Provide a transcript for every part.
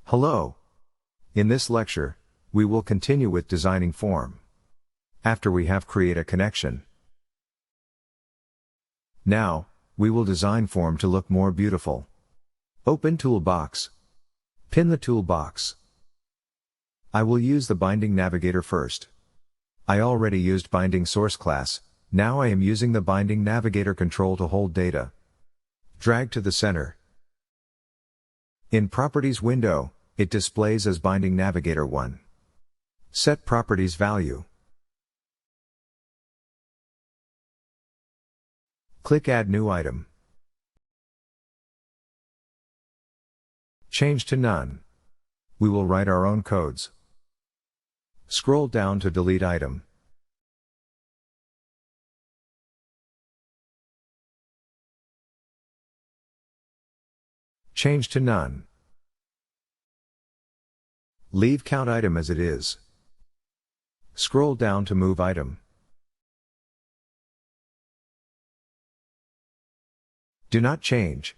Hello. In this lecture, we will continue with designing form. After we have create a connection. Now, we will design form to look more beautiful. Open toolbox. Pin the toolbox. I will use the binding navigator first. I already used binding source class, now I am using the binding navigator control to hold data. Drag to the center. In properties window, it displays as binding navigator 1. Set properties value. Click add new item. Change to none. We will write our own codes. Scroll down to delete item. Change to none. Leave count item as it is. Scroll down to move item. Do not change.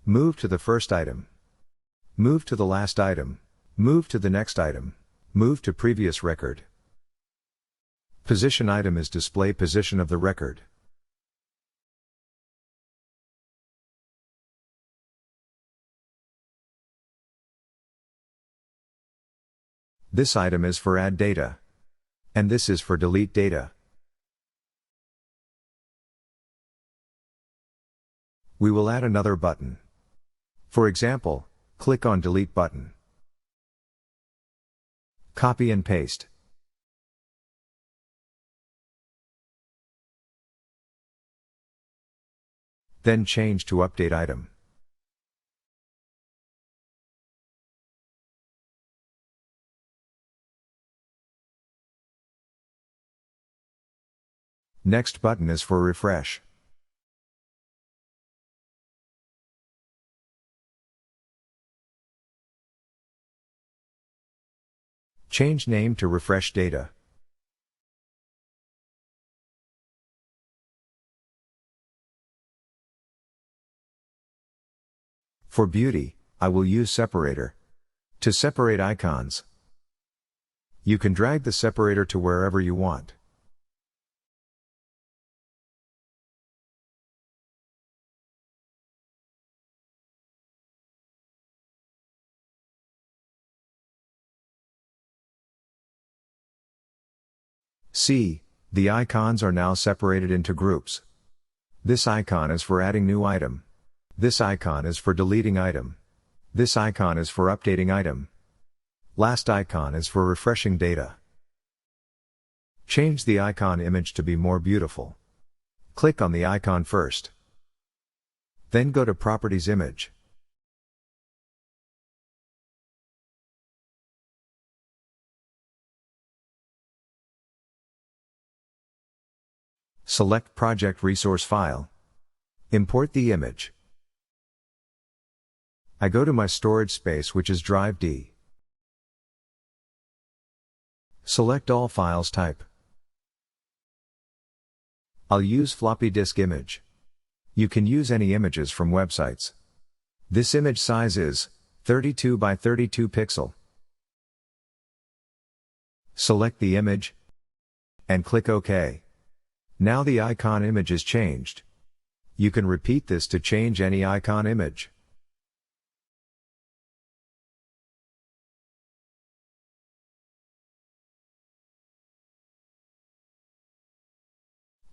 Move to the first item. Move to the last item. Move to the next item. Move to previous record. Position item is display position of the record. This item is for add data. And this is for delete data. We will add another button. For example, click on delete button. Copy and paste. Then change to update item. Next button is for refresh. Change name to refresh data. For beauty, I will use separator. To separate icons. You can drag the separator to wherever you want. See, the icons are now separated into groups. This icon is for adding new item. This icon is for deleting item. This icon is for updating item. Last icon is for refreshing data. Change the icon image to be more beautiful. Click on the icon first. Then go to Properties Image. Select Project Resource File. Import the image. I go to my storage space, which is Drive D. Select all files type. I'll use floppy disk image. You can use any images from websites. This image size is 32 by 32 pixel. Select the image and click OK. Now the icon image is changed. You can repeat this to change any icon image.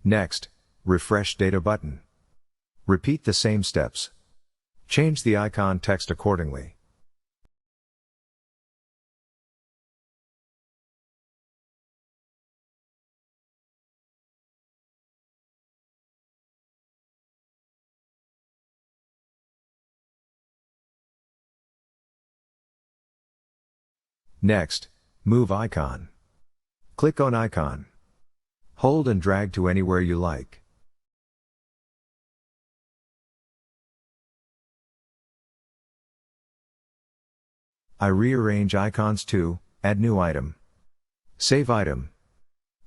Next, refresh data button. Repeat the same steps. Change the icon text accordingly. Next, move icon. Click on icon. Hold and drag to anywhere you like. I rearrange icons to add new item, save item,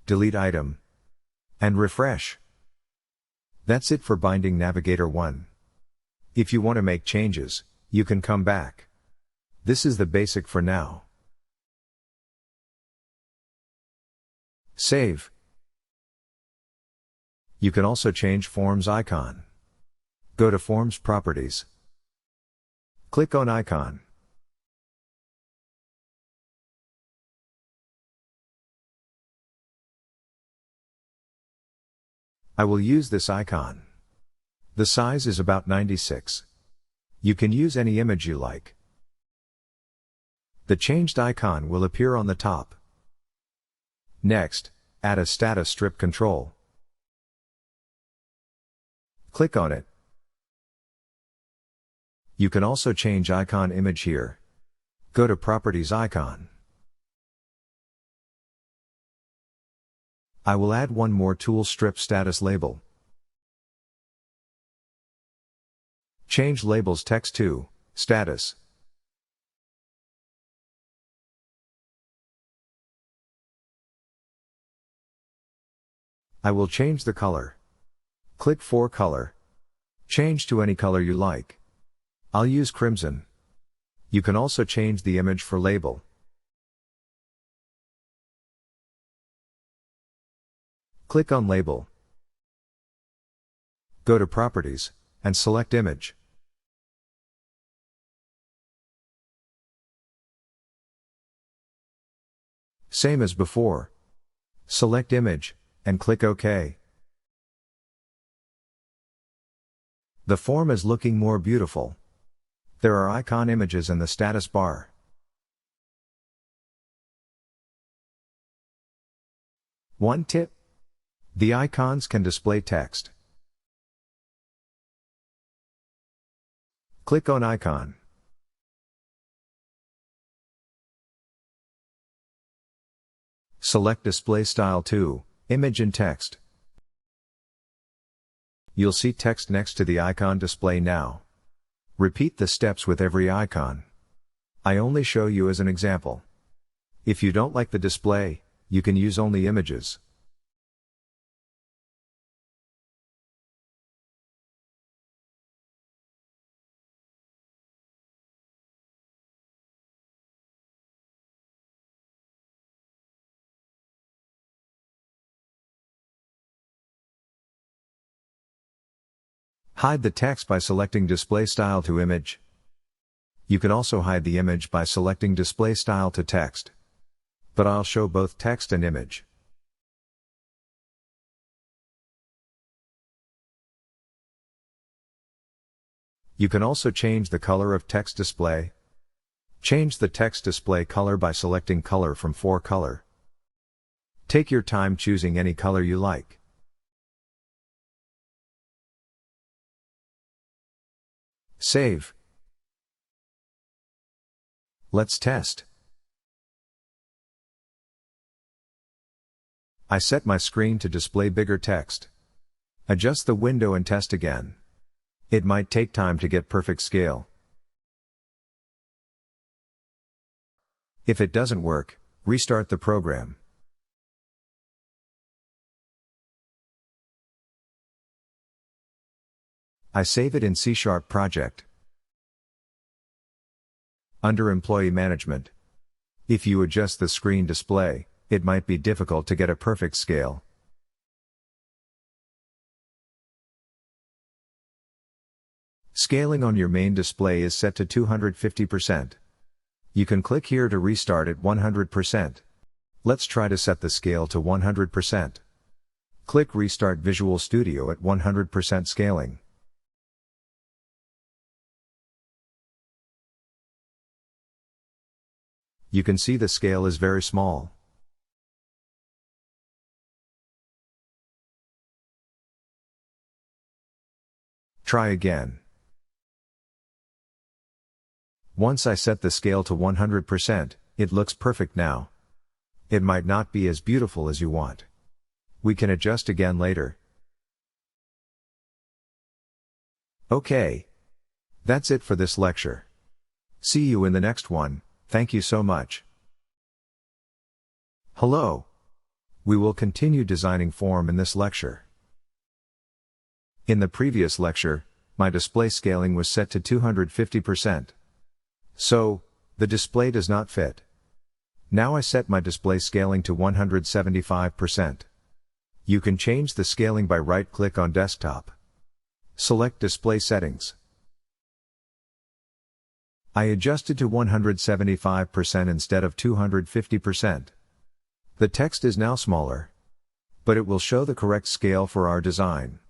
delete item, and refresh. That's it for binding Navigator 1. If you want to make changes, You can come back. This is the basic for now. Save. You can also change Forms icon. Go to Forms Properties. Click on Icon. I will use this icon. The size is about 96. You can use any image you like. The changed icon will appear on the top. Next, add a status strip control. Click on it. You can also change icon image here. Go to Properties icon. I will add one more tool, strip status label. Change labels text to status. I will change the color. Click for color. Change to any color you like. I'll use crimson. You can also change the image for label. Click on label. Go to Properties, and select image. Same as before. Select image, and click OK. The form is looking more beautiful. There are icon images in the status bar. One tip. The icons can display text. Click on icon. Select display style to image and text. You'll see text next to the icon display now. Repeat the steps with every icon. I only show you as an example. If you don't like the display, you can use only images. Hide the text by selecting Display Style to Image. You can also hide the image by selecting Display Style to Text. But I'll show both text and image. You can also change the color of text display. Change the text display color by selecting Color from 4 Color. Take your time choosing any color you like. Save. Let's test. I set my screen to display bigger text. Adjust the window and test again. It might take time to get perfect scale. If it doesn't work, restart the program. I save it in C# project. Under Employee Management. If you adjust the screen display, it might be difficult to get a perfect scale. Scaling on your main display is set to 250%. You can click here to restart at 100%. Let's try to set the scale to 100%. Click Restart Visual Studio at 100% scaling. You can see the scale is very small. Try again. Once I set the scale to 100%, it looks perfect now. It might not be as beautiful as you want. We can adjust again later. Okay. That's it for this lecture. See you in the next one. Thank you so much. Hello. We will continue designing form in this lecture. In the previous lecture, my display scaling was set to 250%. So, the display does not fit. Now I set my display scaling to 175%. You can change the scaling by right-click on desktop. Select Display Settings. I adjusted to 175% instead of 250%. The text is now smaller, but it will show the correct scale for our design.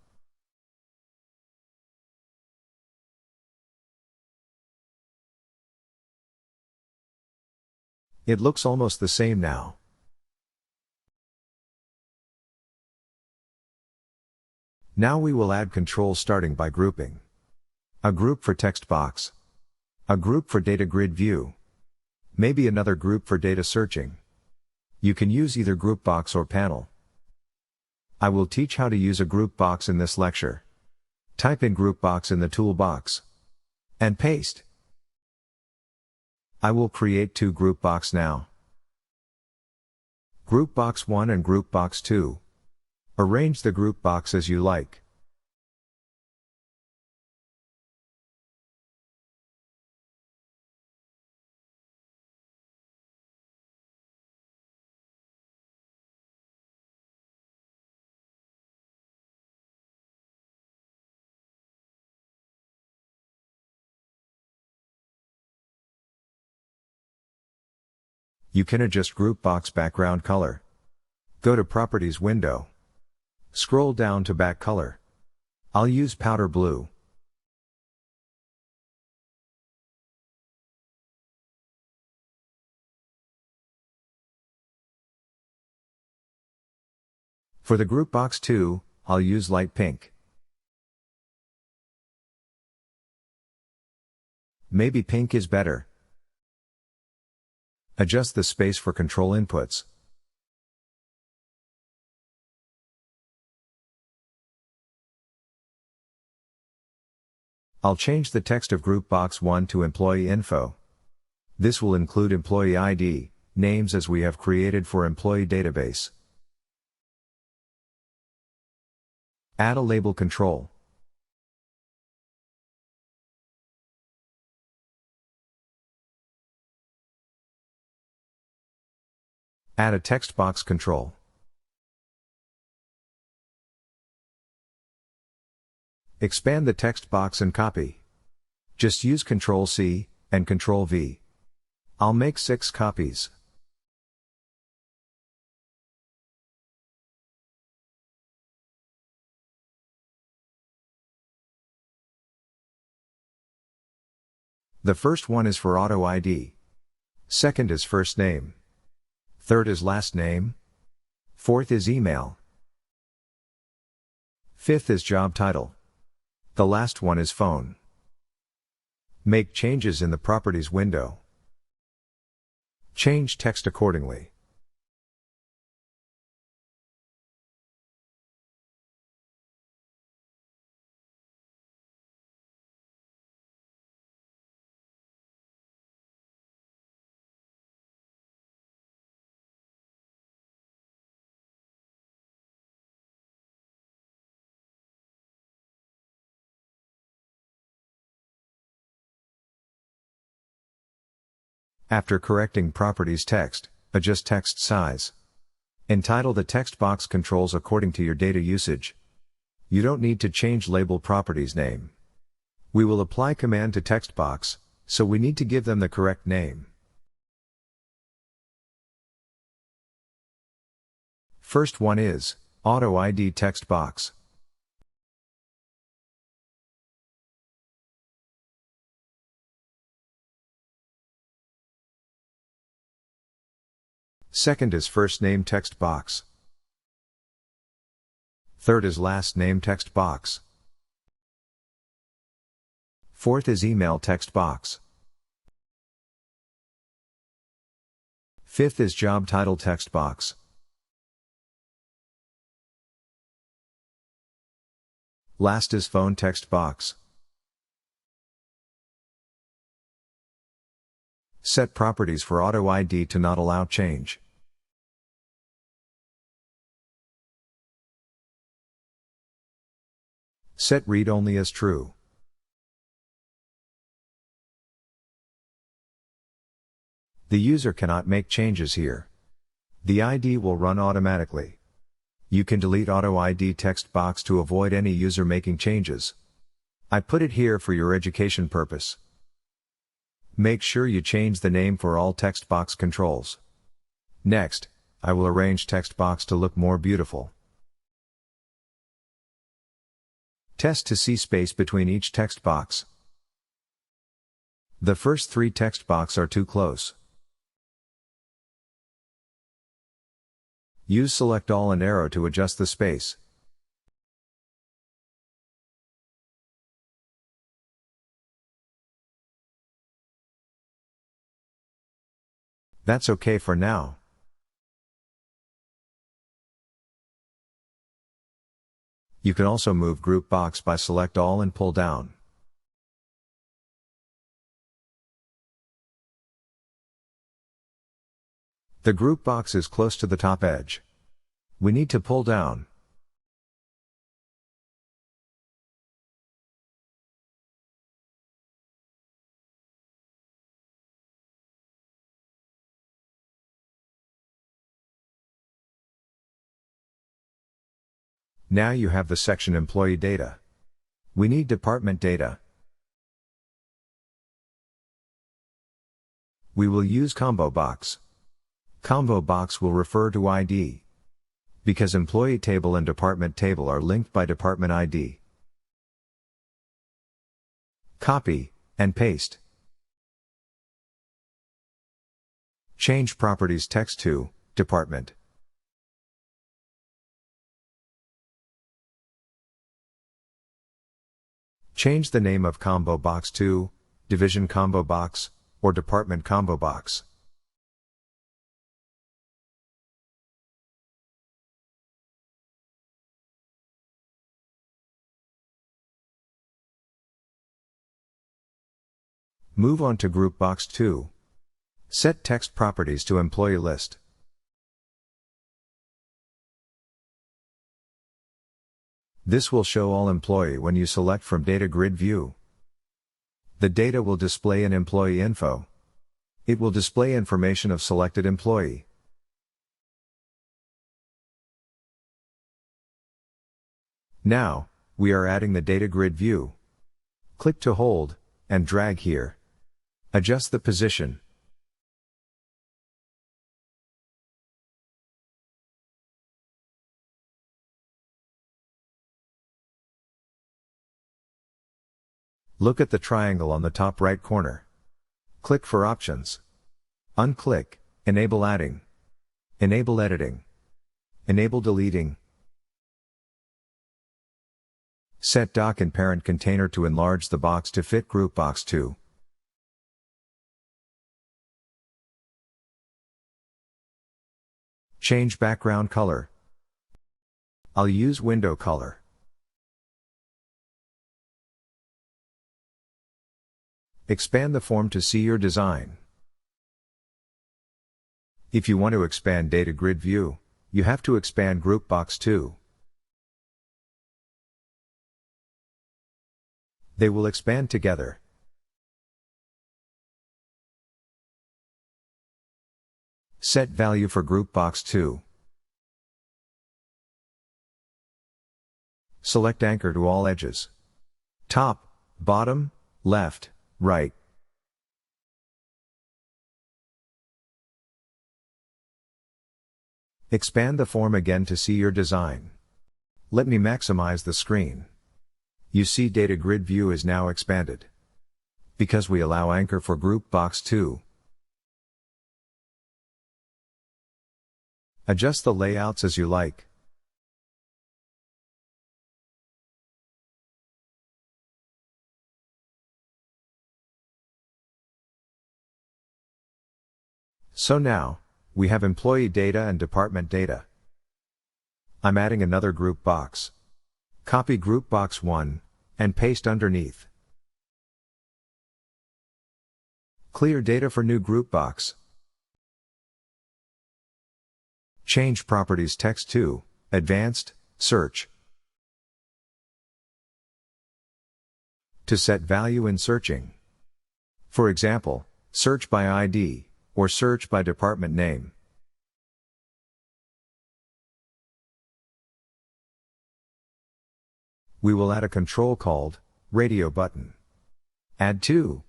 It looks almost the same now. Now we will add controls starting by grouping. A group for text box. A group for data grid view. Maybe another group for data searching. You can use either group box or panel. I will teach how to use a group box in this lecture. Type in group box in the toolbox. And paste. I will create two group box now. Group box 1 and group box 2. Arrange the group box as you like. You can adjust group box background color. Go to Properties window. Scroll down to back color. I'll use powder blue. For the group box 2, I'll use light pink. Maybe pink is better. Adjust the space for control inputs. I'll change the text of group box 1 to employee info. This will include employee ID, names as we have created for employee database. Add a label control. Add a text box control. Expand the text box and copy. Just use Ctrl+C and Ctrl+V. I'll make 6 copies. The first one is for auto ID. Second is first name. Third is last name. Fourth is email. Fifth is job title. The last one is phone. Make changes in the Properties window. Change text accordingly. After correcting properties text, adjust text size. Entitle the text box controls according to your data usage. You don't need to change label properties name. We will apply command to text box, so we need to give them the correct name. First one is Auto ID text box. Second is first name text box. Third is last name text box. Fourth is email text box. Fifth is job title text box. Last is phone text box. Set properties for auto ID to not allow change. Set read only as true. The user cannot make changes here. The ID will run automatically. You can delete Auto ID text box to avoid any user making changes. I put it here for your education purpose. Make sure you change the name for all text box controls. Next, I will arrange text box to look more beautiful. Test to see space between each text box. The first 3 text box are too close. Use Select All and arrow to adjust the space. That's okay for now. You can also move Group Box by Select All and pull down. The group box is close to the top edge. We need to pull down. Now you have the section employee data. We need department data. We will use combo box. Combo box will refer to ID. Because employee table and department table are linked by department ID. Copy, and paste. Change properties text to, department. Change the name of combo box to, division combo box, or department combo box. Move on to Group Box 2. Set text properties to Employee List. This will show all employee when you select from Data Grid View. The data will display in Employee Info. It will display information of selected employee. Now, we are adding the Data Grid View. Click to hold, and drag here. Adjust the position. Look at the triangle on the top right corner. Click for options. Unclick, Enable Adding. Enable Editing. Enable Deleting. Set doc and parent container to enlarge the box to fit Group Box 2. Change background color. I'll use window color. Expand the form to see your design. If you want to expand Data Grid View, you have to expand Group Box 2. They will expand together. Set value for Group Box 2. Select Anchor to all edges. Top, bottom, left, right. Expand the form again to see your design. Let me maximize the screen. You see Data Grid View is now expanded. Because we allow Anchor for Group Box 2. Adjust the layouts as you like. So now, we have employee data and department data. I'm adding another group box. Copy Group Box 1, and paste underneath. Clear data for new group box. Change properties text to, Advanced, Search. To set value in searching. For example, search by ID, or search by department name. We will add a control called Radio button. Add to.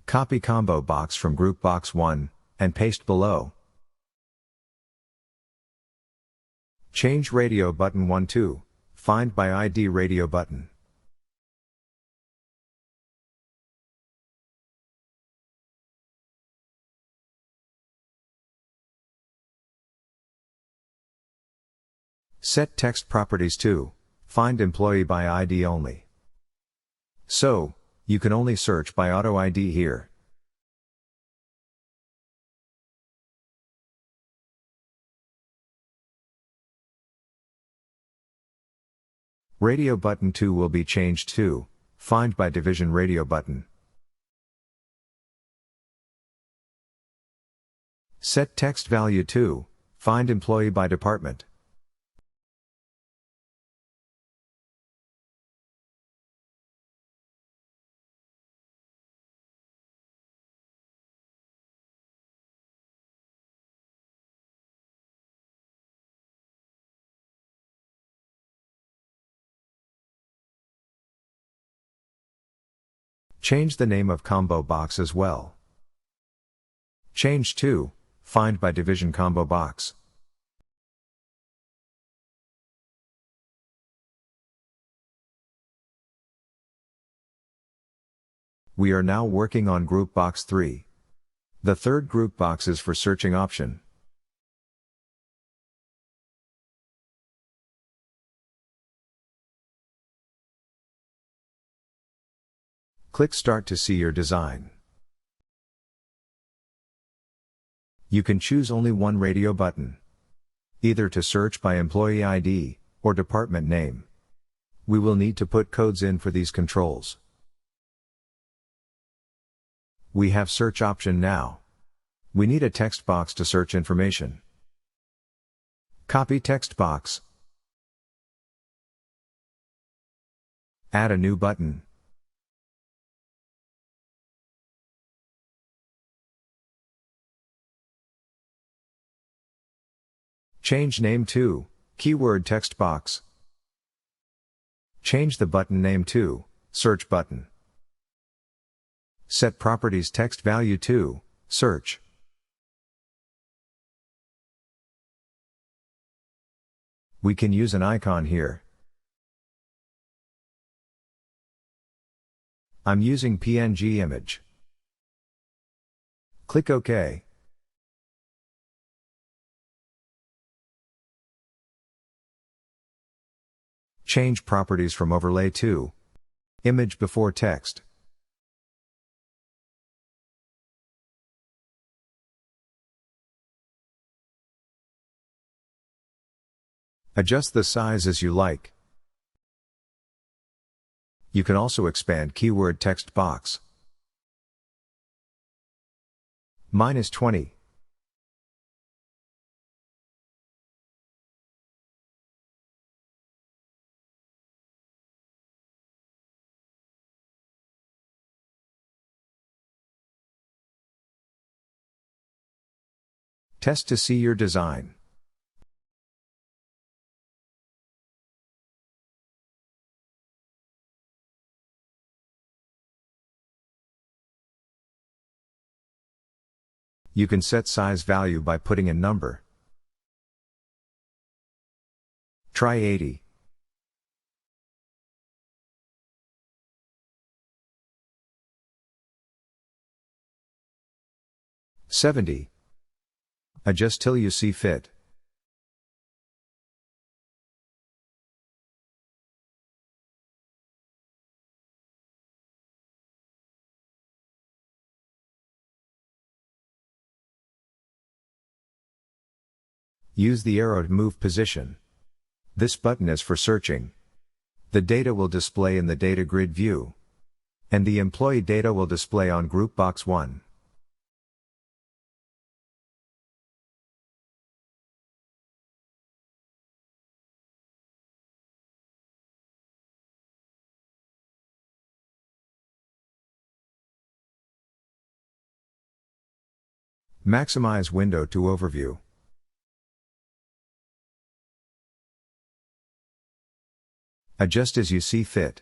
Copy combo box from group box 1, and paste below. Change Radio button 1 to Find by ID Radio button. Set text properties to Find employee by ID only. So, you can only search by auto ID here. Radio button 2 will be changed to Find by division Radio button. Set text value to Find employee by department. Change the name of combo box as well. Change to Find by division combo box. We are now working on group box 3. The third group box is for searching option. Click Start to see your design. You can choose only one radio button. Either to search by employee ID, or department name. We will need to put codes in for these controls. We have search option now. We need a text box to search information. Copy text box. Add a new button. Change name to Keyword text box. Change the button name to Search button. Set properties text value to Search. We can use an icon here. I'm using PNG image. Click OK. Change properties from overlay to Image before text. Adjust the size as you like. You can also expand keyword text box. -20. Test to see your design. You can set size value by putting a number. Try 80. $70. Adjust till you see fit. Use the arrow to move position. This button is for searching. The data will display in the data grid view. And the employee data will display on group box 1. Maximize window to overview. Adjust as you see fit.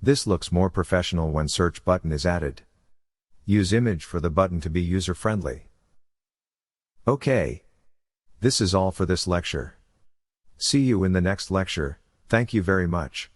This looks more professional when search button is added. Use image for the button to be user-friendly. Okay. This is all for this lecture. See you in the next lecture. Thank you very much.